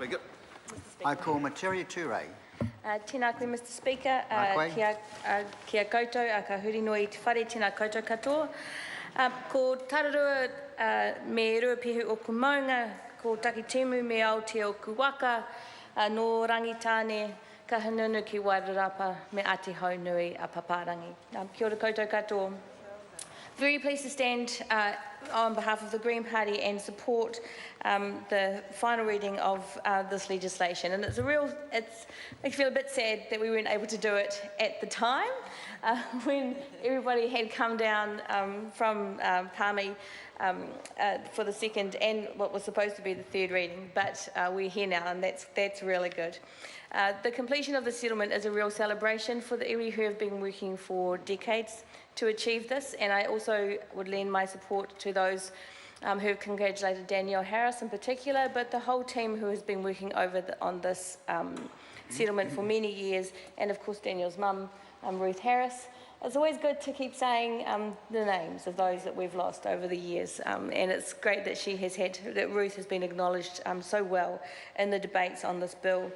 Speaker. I call Materi Ture. Tēnā koe, Mr Speaker. Kia koutou, a ka huri noi te whare, tēnā koutou katoa. Ko tararua me ruapihu o ku maunga, ko takitimu me Aotea o ku waka, no Rangitāne, ka hanunu ki Wairarapa me Ati Haunui a Paparangi. Kia ora koutou katoa. Very pleased to stand on behalf of the Green Party and support the final reading of this legislation. And it makes me feel a bit sad that we weren't able to do it at the time when everybody had come down from Palmy for the second and what was supposed to be the third reading. But we're here now, and that's really good. The completion of the settlement is a real celebration for the iwi who have been working for decades to achieve this, and I also would lend my support to those who have congratulated Danielle Harris in particular, but the whole team who has been working on this settlement for many years, and of course Danielle's mum, Ruth Harris. It's always good to keep saying the names of those that we've lost over the years, and it's great that Ruth has been acknowledged so well in the debates on this bill.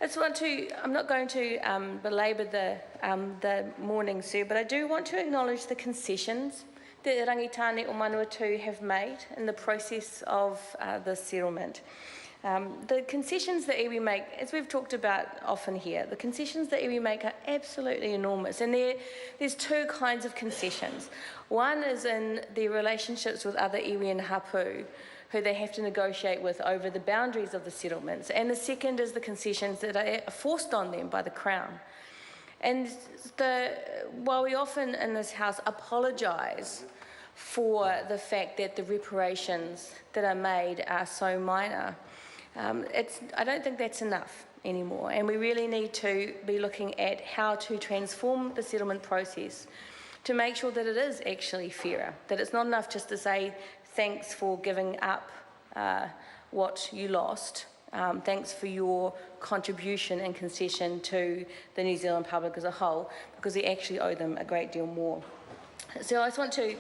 I'm not going to belabour the morning, sir, but I do want to acknowledge the concessions that Rangitāne or Manawatu have made in the process of this settlement. The concessions that iwi make, as we've talked about often here, the concessions that iwi make are absolutely enormous, and there's two kinds of concessions. One is in their relationships with other iwi and hapu, who they have to negotiate with over the boundaries of the settlements, and the second is the concessions that are forced on them by the Crown. And while we often in this House apologise for the fact that the reparations that are made are so minor, I don't think that's enough anymore, and we really need to be looking at how to transform the settlement process to make sure that it is actually fairer, that it's not enough just to say thanks for giving up what you lost, thanks for your contribution and concession to the New Zealand public as a whole, because we actually owe them a great deal more. So I just want to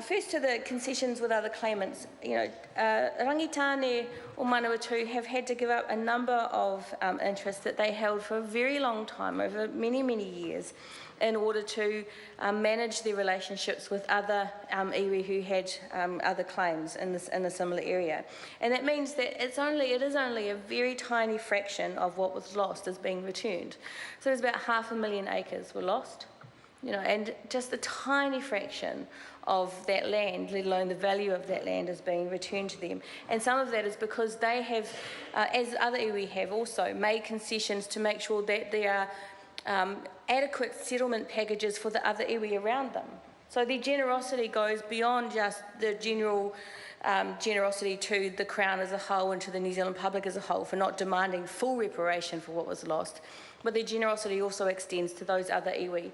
first to the concessions with other claimants. Rangitāne or Manawatu have had to give up a number of interests that they held for a very long time, over many, many years, in order to manage their relationships with other iwi who had other claims in a similar area. And that means that it is only a very tiny fraction of what was lost is being returned. So there's about 500,000 acres were lost, and just a tiny fraction of that land, let alone the value of that land, is being returned to them. And some of that is because they have, as other iwi have also, made concessions to make sure that there are adequate settlement packages for the other iwi around them. So their generosity goes beyond just the general generosity to the Crown as a whole and to the New Zealand public as a whole for not demanding full reparation for what was lost. But their generosity also extends to those other iwi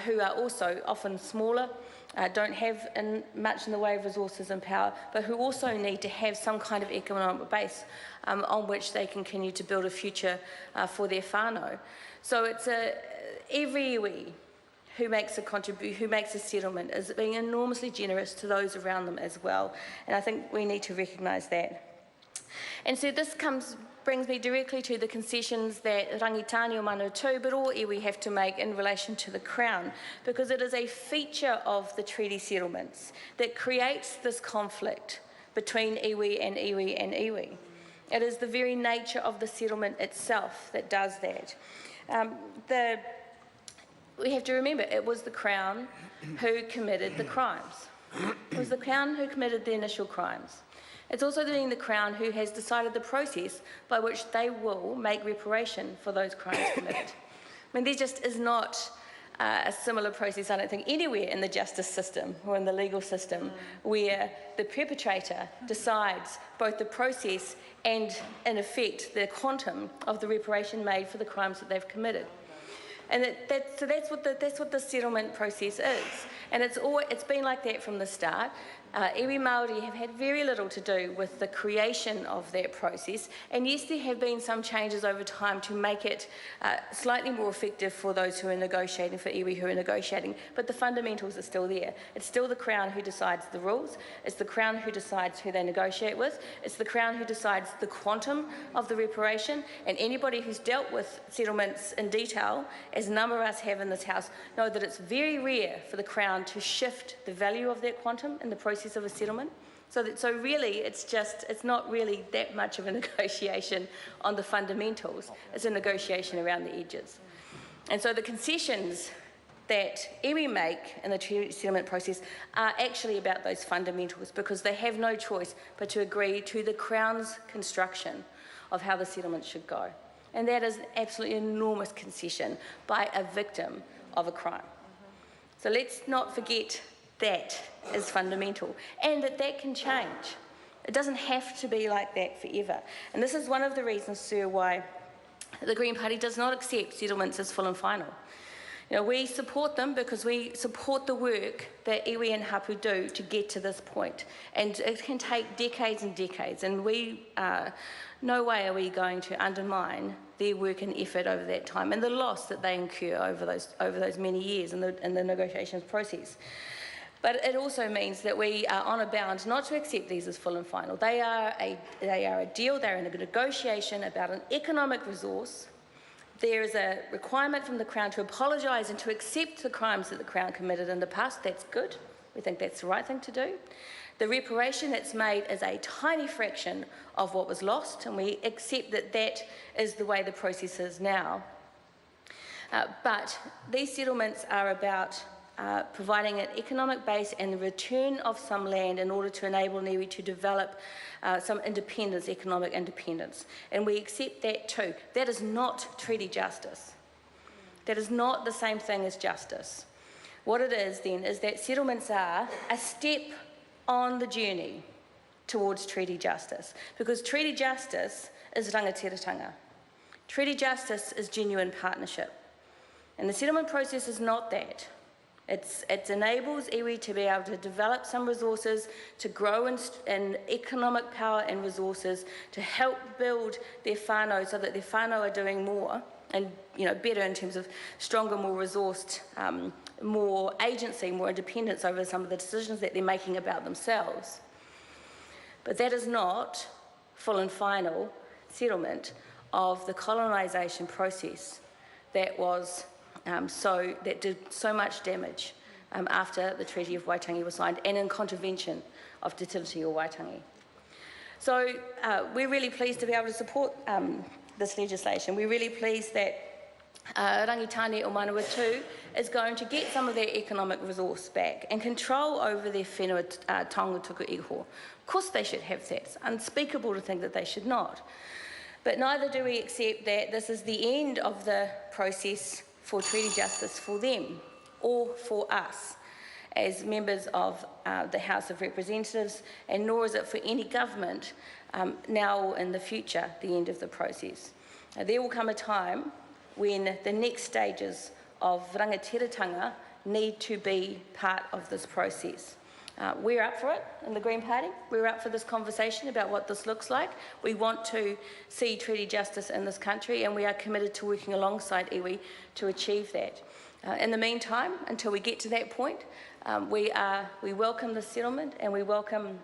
who are also often smaller, don't have much in the way of resources and power, but who also need to have some kind of economic base on which they can continue to build a future for their whānau. So it's every iwi who makes a settlement is being enormously generous to those around them as well, and I think we need to recognise that. And so this brings me directly to the concessions that Rangitāne or Manawatu, but all iwi have to make in relation to the Crown, because it is a feature of the treaty settlements that creates this conflict between iwi and iwi and iwi. It is the very nature of the settlement itself that does that. We have to remember, it was the Crown who committed the crimes. It was the Crown who committed the initial crimes. It's also been the Crown who has decided the process by which they will make reparation for those crimes committed. I mean, there just is not a similar process, I don't think, anywhere in the justice system or in the legal system where the perpetrator decides both the process and, in effect, the quantum of the reparation made for the crimes that they've committed. And so that's what the settlement process is, and it's been like that from the start. Iwi Māori have had very little to do with the creation of that process, and yes, there have been some changes over time to make it slightly more effective for those who are negotiating, for iwi who are negotiating, but the fundamentals are still there. It's still the Crown who decides the rules, it's the Crown who decides who they negotiate with, it's the Crown who decides the quantum of the reparation, and anybody who's dealt with settlements in detail, as a number of us have in this House, know that it's very rare for the Crown to shift the value of that quantum in the process of a settlement. So really, it's not really that much of a negotiation on the fundamentals. It's a negotiation around the edges. And so the concessions that iwi make in the treaty settlement process are actually about those fundamentals, because they have no choice but to agree to the Crown's construction of how the settlement should go. And that is an absolutely enormous concession by a victim of a crime. So let's not forget that is fundamental, and that can change. It doesn't have to be like that forever. And this is one of the reasons, sir, why the Green Party does not accept settlements as full and final. You know, we support them because we support the work that iwi and hapu do to get to this point. And it can take decades and decades, and no way are we going to undermine their work and effort over that time and the loss that they incur over those many years in the negotiations process. But it also means that we are honour bound not to accept these as full and final. They are a deal, they're in a negotiation about an economic resource. There is a requirement from the Crown to apologise and to accept the crimes that the Crown committed in the past. That's good. We think that's the right thing to do. The reparation that's made is a tiny fraction of what was lost, and we accept that that is the way the process is now. But these settlements are about providing an economic base and the return of some land in order to enable Niue to develop some independence, economic independence. And we accept that too. That is not treaty justice. That is not the same thing as justice. What it is then is that settlements are a step on the journey towards treaty justice, because treaty justice is rangatiratanga. Treaty justice is genuine partnership. And the settlement process is not that. It enables iwi to be able to develop some resources, to grow in economic power and resources, to help build their whānau so that their whānau are doing more and better in terms of stronger, more resourced, more agency, more independence over some of the decisions that they're making about themselves. But that is not full and final settlement of the colonisation process that was that did so much damage after the Treaty of Waitangi was signed, and in contravention of Te Tiriti o Waitangi. So we're really pleased to be able to support this legislation. We're really pleased that Rangitāne o Manawatu is going to get some of their economic resource back and control over their whenua taonga tuku iho. Of course they should have that. It's unspeakable to think that they should not. But neither do we accept that this is the end of the process for treaty justice for them or for us as members of the House of Representatives, and nor is it for any government now or in the future the end of the process. There will come a time when the next stages of rangatiratanga need to be part of this process. We're up for it in the Green Party. We're up for this conversation about what this looks like. We want to see treaty justice in this country, and we are committed to working alongside iwi to achieve that. In the meantime, until we get to that point, we welcome the settlement, and we welcome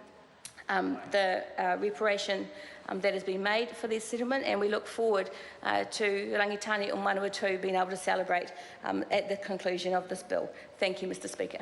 the reparation that has been made for this settlement, and we look forward to Rangitāne o Manawatu being able to celebrate at the conclusion of this bill. Thank you, Mr. Speaker.